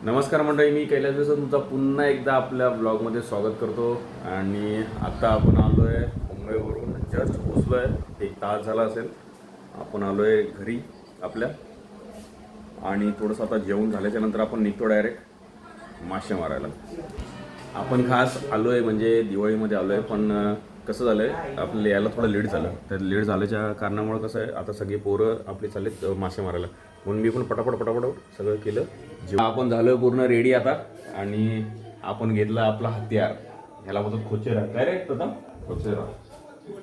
नमस्कार मंडळी, मी कैलास बेसर तुमचा पुन्हा एकदा आपल्या ब्लॉगमध्ये स्वागत करतो. आणि आता आपण आलो आहे मुंबईवरून, जस्ट पोचलो आहे, 1 तास झाला असेल. आपण आलो आहे घरी आपल्या, आणि थोडंसं आता जेवण झाल्याच्या नंतर आपण निघतो डायरेक्ट मासे मारायला. आपण खास आलो आहे म्हणजे दिवाळीमध्ये आलो आहे, पण कसं झालं आहे आपल्याला यायला थोडं लेट झालं. तर लेट झाल्याच्या कारणामुळे कसं आहे, आता सगळे पोरं आपले चाललेत मासे मारायला, म्हणून मी पण पटापट सगळं केलं. जेव्हा आपण झालो पूर्ण रेडी आता, आणि आपण घेतला आपला हत्यार, ह्याला बोलतो खोचेरा. काय रे प्रथम?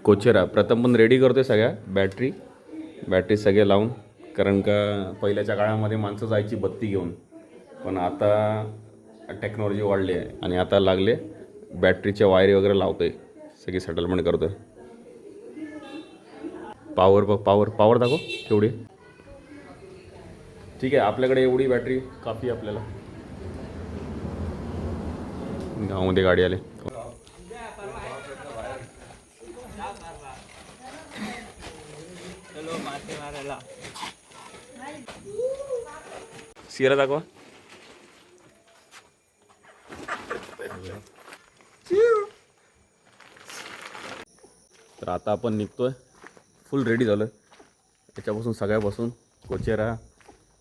कोचेरा. प्रथम पण रेडी करतोय सगळ्या बॅटरी सगळे लावून, कारण का पहिल्याच्या काळामध्ये माणसं जायची बत्ती घेऊन, पण आता टेक्नॉलॉजी वाढली आहे आणि आता लागले बॅटरीच्या वायरी वगैरे लावतोय, सगळी सेटलमेंट करतोय. पावर दाखव केवढी. ठीक आहे, आपल्याकडे एवढी बॅटरी काफी आपल्याला. गावामध्ये गाडी आली. सिरा दाखवा. तर आता आपण निघतोय, फुल रेडी झालं. त्याच्यापासून सगळ्यापासून कोचेरा,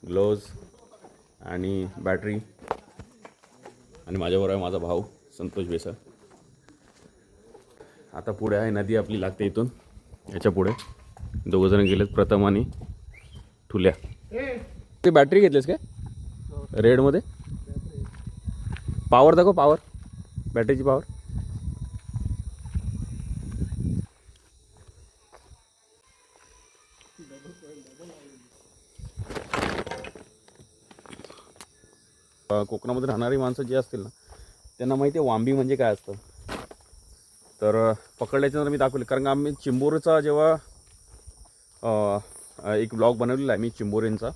ग्लोव्ज आणि बॅटरी, आणि माझ्याबरोबर आहे माझा भाऊ संतोष बेसर. आता पुढे आहे नदी आपली लागते इथून, याच्या पुढे दोघंजण गेलेत, प्रथम आणि ठुल्या. ते बॅटरी घेतलीस काय रेडमध्ये? पॉवर दाखव, पॉवर, बॅटरीची पॉवर. कोकणामध्ये राहणारी माणसं जी असतील ना, त्यांना माहिती आहे वांबी म्हणजे काय असतं. तर पकडल्याच्यानंतर मी दाखवले, कारण आम्ही चिंबोरीचा जेव्हा एक ब्लॉग बनवलेला आहे मी चिंबोऱ्यांचा.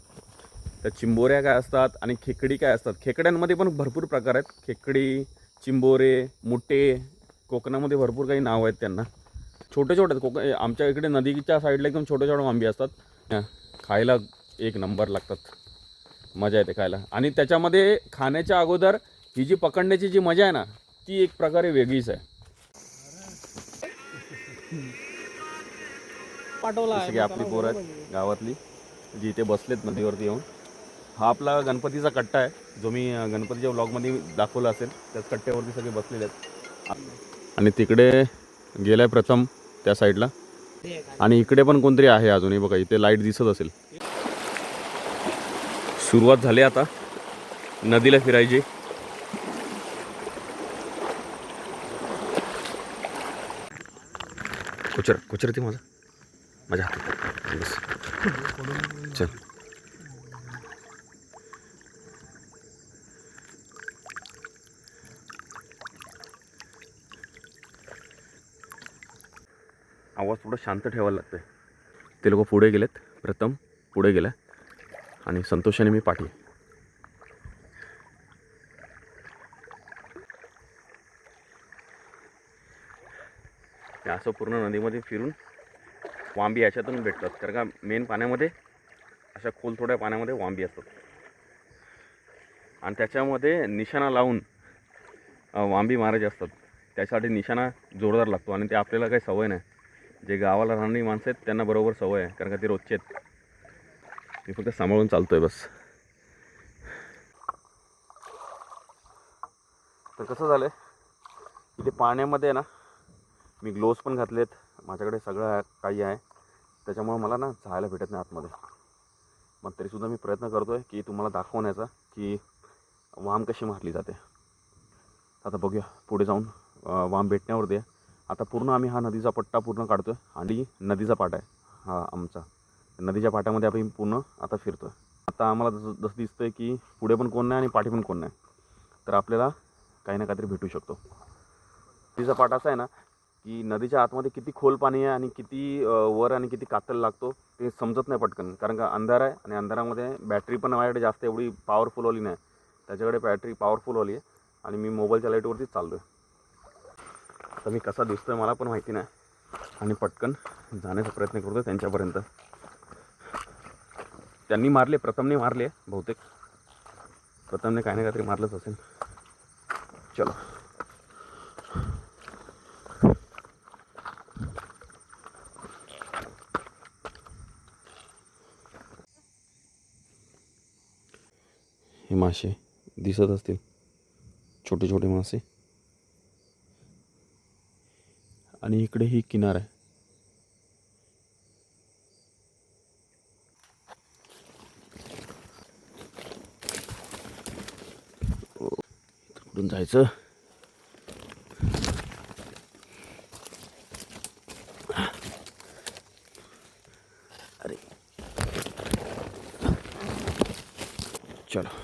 त्या चिंबोऱ्या काय असतात आणि खेकडी काय असतात. खेकड्यांमध्ये पण भरपूर प्रकार आहेत, खेकडी, चिंबोरे, मुठे. कोकणामध्ये भरपूर काही नाव आहेत त्यांना. छोटे छोटे आमच्या इकडे नदीच्या साईडला एकदम छोटे छोटे वांबी असतात. खायला एक नंबर लागतात, मजा येते खायला. आणि त्याच्यामध्ये खाण्याच्या अगोदर ही जी पकडण्याची जी मजा आहे ना, ती एक प्रकारे वेगळीच आहे. जसं की आपली पोरं आहेत गावातली जी इथे बसलेत नदीवरती येऊन. हा आपला गणपतीचा कट्टा आहे, जो मी गणपतीच्या व्लॉगमध्ये दाखवला असेल. त्याच कट्ट्यावरती सगळे बसलेले आहेत. आणि तिकडे गेलाय प्रथम त्या साईडला, आणि इकडे पण कोणतरी आहे अजूनही. बघा इथे लाईट दिसत असेल. सुरुवात झाली आता नदीला फिरायची. कोचर ती माझ्या हातात बस. चल. आवाज थोडा शांत ठेवायला लागतोय. ते लोक पुढे गेलेत, प्रथम पुढे गेला आणि संतोषाने मी पाठी. असं पूर्ण नदीमध्ये फिरून वांबी याच्यातून भेटतात, कारण का मेन पाण्यामध्ये अशा खोल थोड्या पाण्यामध्ये वांबी असतात, आणि त्याच्यामध्ये निशाणा लावून वांबी मारायचे असतात. त्यासाठी निशाणा जोरदार लागतो, आणि ते आपल्याला काही सवय नाही. जे गावाला राहणारी माणसं आहेत त्यांना बरोबर सवय आहे, कारण का ते रोजचे आहेत. मी फक्त सांभाळून चालतोय बस. तर कसं झालं आहे इथे पाण्यामध्ये ना, मी ग्लोव्स पण घातलेत, माझ्याकडे सगळं काही आहे. त्याच्यामुळे मला ना जायला भेटत नाही आतमध्ये. मग तरीसुद्धा मी प्रयत्न करतो आहे की तुम्हाला दाखवण्याचा की वाम कशी मारली जाते. आता बघूया पुढे जाऊन वाम भेटण्यावरती आहे. आता पूर्ण आम्ही हा नदीचा पट्टा पूर्ण काढतो आहे, आणि नदीचा पाटा आहे हा आमचा. नदीच्या पाट्यामध्ये आपण पूर्ण आता फिरतो आहे. आता आम्हाला जसं दिसतं आहे की पुढे पण कोण नाही आणि पाठी पण कोण नाही, तर आपल्याला काही ना काहीतरी भेटू शकतो. नदीचा पाटा असा आहे ना की नदीच्या आतमध्ये किती खोल पाणी आहे आणि किती वर आणि किती कातल लागतो ते समजत नाही पटकन, कारण का अंधार आहे. आणि अंधारामध्ये बॅटरी पण माझ्याकडे जास्त एवढी पॉवरफुलवाली नाही, त्याच्याकडे बॅटरी पॉवरफुलवाली आहे, आणि मी मोबाईलच्या लाईटवरतीच चाललो आहे. आता मी कसा दिसतो आहे मला पण माहिती नाही, आणि पटकन जाण्याचा प्रयत्न करतो त्यांच्यापर्यंत. त्यांनी मारले, प्रथमने मारले बहुतेक. प्रथमने काही ना काहीतरी मारलंच असेल. चलो हे मासे दिसत असतील, छोटे छोटे मासे. आणि इकडे ही किनार आहे. कुठून जायचं? अरे चलो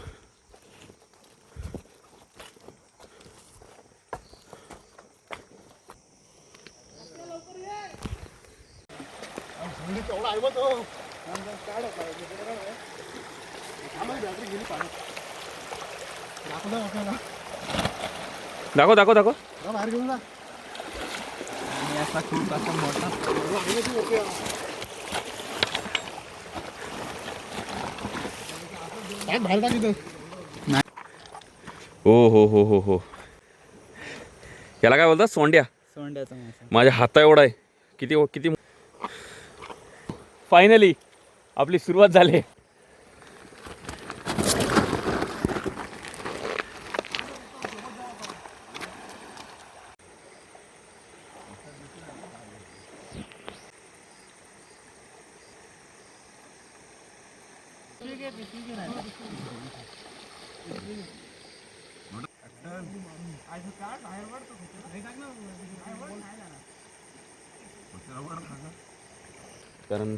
दाखव दाखव दाखव. बाहेर घेऊन जा. असा खूप असा मोठा बाहेर टाकी. हो हो हो हो हो. याला काय बोलतात? सोंड्या. सोंड्याचा मासा. माझ्या हाता एवढा आहे. किती किती. फायनली आपली सुरुवात झाली. कारण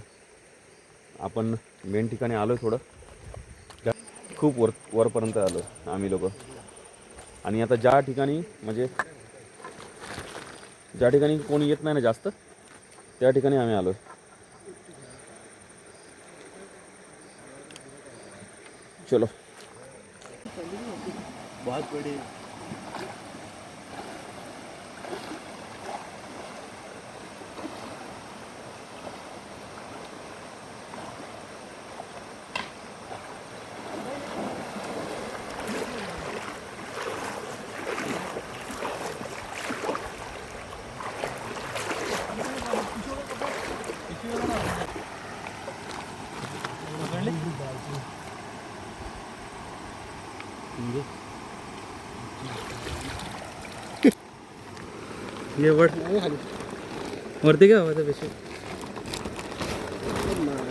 आपण मेन ठिकाणी आलो थोडं, खूप वरपर्यंत आलो आम्ही लोक. आणि आता ज्या ठिकाणी म्हणजे ज्या ठिकाणी कोणी येत नाही ना जास्त, त्या ठिकाणी आम्ही आलो. चलो बहुत बड़ी. ये वरती काय हवं पेशी.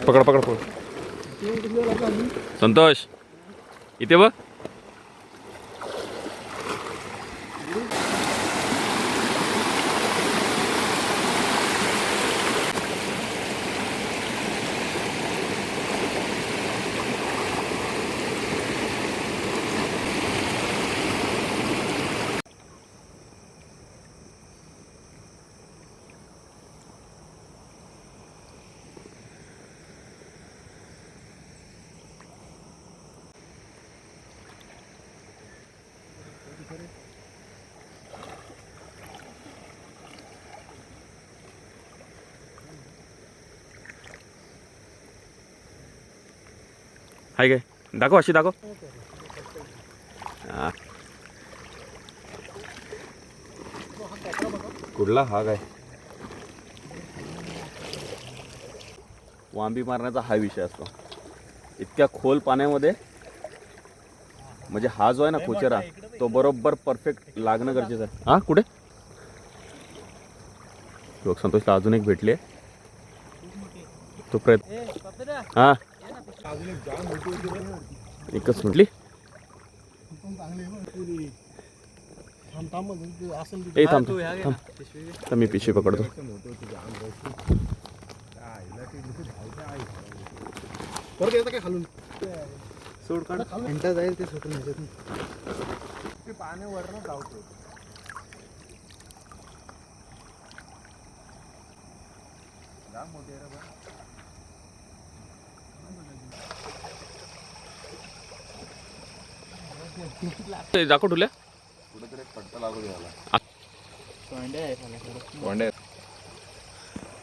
पकड पकड पकड. संतोष इथे बघ. हाय काय? दाखव अशी दाखव. कुठला हा काय? वांबी मारण्याचा हा विषय असतो. इतक्या खोल पाण्यामध्ये म्हणजे हा जो आहे ना खोचेरा, तो बरोबर परफेक्ट लागणं गरजेचं आहे. हा कुठे लोक? संतोषला अजून एक भेटले. तो प्रयत्न. हा एकच म्हटली. ए थांब थांब, मी पिशवी पकडतो. सोड काढ. घंटा जाईल ते सुटून ते पाण्यावरनं धावतो. दाखव ठुल्या. कुठेतरी फटका लागू द्यायला.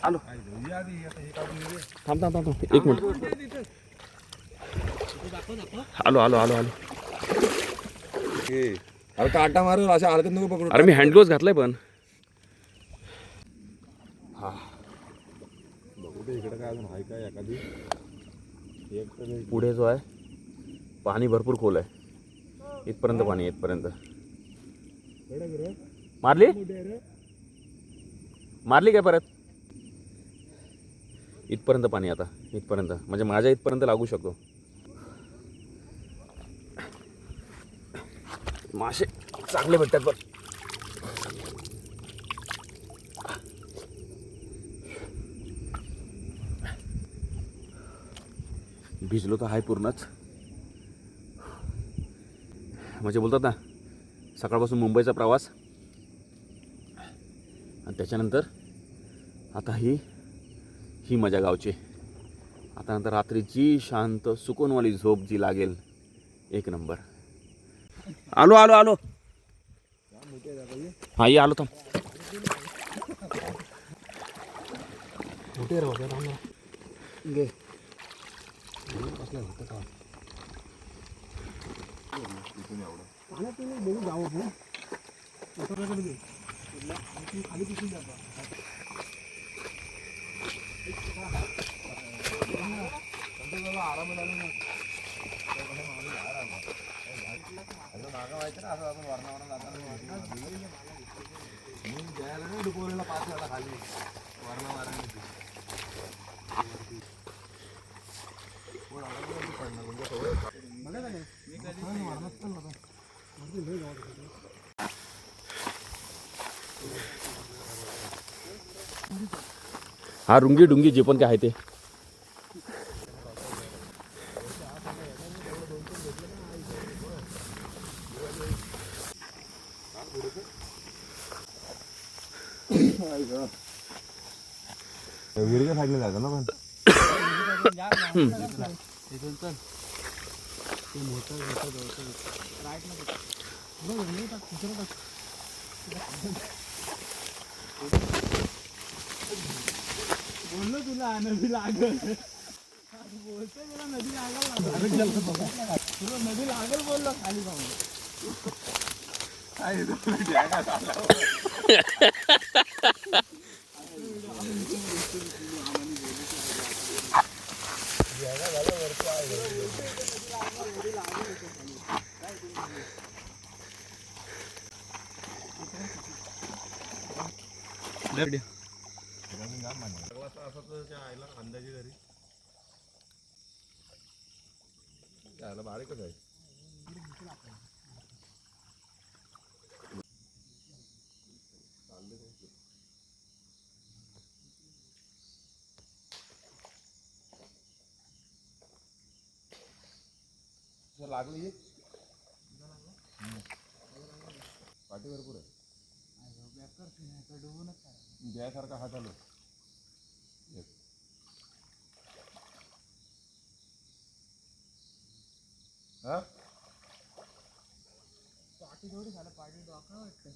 आलो. थांब थांब थांब, एक मिनिट. आलो आलो आलो आलो. अरे टाटा मारू अशा हलकत नको पकडू. अरे मी हँड ग्लोव्स घातलाय पण. बघू दे इकडे काय अजून आहे काय एखादी. एक तर पुढे जो आहे पाणी भरपूर खोल आहे. इथपर्यंत पाणी आहे, इथपर्यंत. मारली मारली काय परत. इथपर्यंत पाणी आता, इथपर्यंत म्हणजे माझ्या इथपर्यंत लागू शकतो. मासे चांगले भेटतात पण. भिजलो तर आहे पूर्णच. म्हणजे बोलतात ना, सकाळपासून मुंबईचा प्रवास आणि त्याच्यानंतर आता ही मजा गावची. आता नंतर रात्रीची शांत सुकूनवाली झोप जी लागेल, एक नंबर. आलो आलो आलो. हा ये आलो थांब. मोठे राहू घे. हा रुंगी डुंगी जे पण काय आहे ते. विहिरीच्या साईडला जायचं ना पण. बोललो तुला नदी लागल. बोलतोय तुला नदी लागल. तुला नदी लागल बोललो खाली जाऊन. अंदाजे घरी त्याला बारीकच आहे. लागली पाठी भरपूर आहे. द्यासारखा हात आलो.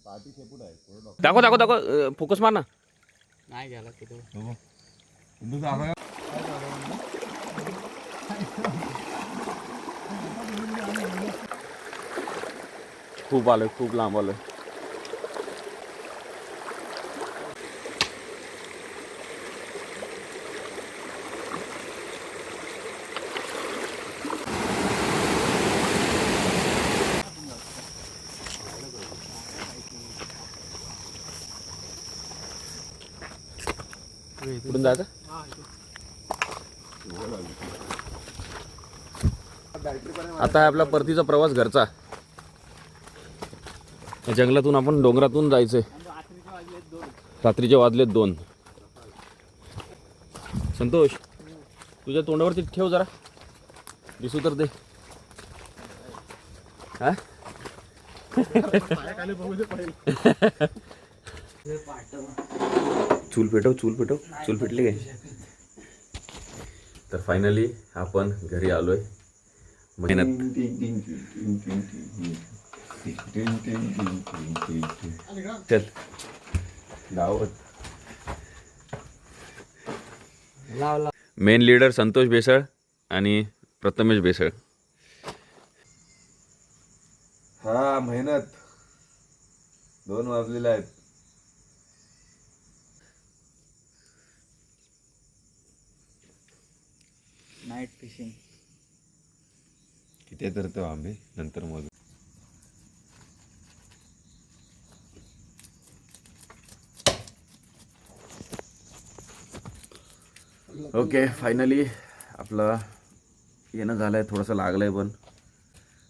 पाठी शेपूट आहे. दाखव दाखव दाखव, फोकस मार ना. नाही घ्यायला तिथे. खूप आलं, खूप लांब आलं. कुठून जायचं. आता आहे आपला परतीचा प्रवास घरचा. या जंगलातून आपण डोंगरातून जायचंय. रात्रीचे वाजलेत 2. संतोष, तुझ्या तोंडावरती ठेव जरा, दिसू तर दे. हा चूल पेटव, चूल पेटव. चूल पेटली काय. तर फायनली आपण घरी आलोय. मेहनत चल गावात. मेन लीडर संतोष बेसळ आणि प्रथमेश बेसळ. हा मेहनत 2 वाजलेले आहेत. Night fishing. किती तर ते आंबे नंतर मग ओके फायनली आपलं येणं झालं आहे. थोडंसं लागलं आहे पण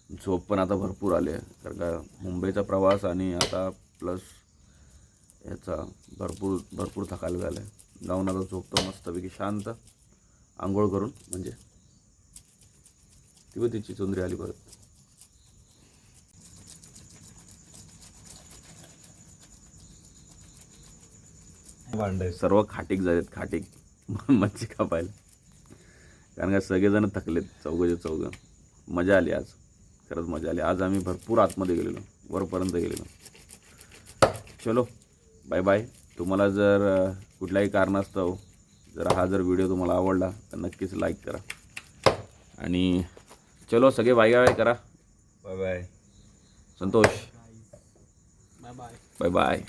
झोप पण आता भरपूर आली आहे. कारण का मुंबईचा प्रवास आणि आता प्लस याचा भरपूर भरपूर थकायला झालं आहे. जाऊन आता झोपतो मस्तपैकी शांत आंघोळ करून. म्हणजे ती तिची चुंदरी आली परत. भांडाय सर्व खाटीक झालेत खाटीक मच्छी कापायला. कारण का सगळेजण थकलेत चौघं. मजा आली आज, खरंच मजा आली. आज आम्ही भरपूर आतमध्ये गेलेलो, वरपर्यंत गेलेलो. चलो बाय बाय. तुम्हाला जर कुठल्याही कारणास्तव हा व्हिडिओ तुम्हाला आवडला तर नक्कीच लाईक करा. आणि चलो सगळे बाय बाय करा. Bye bye. Santosh bye bye. Bye bye.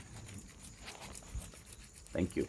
Thank you.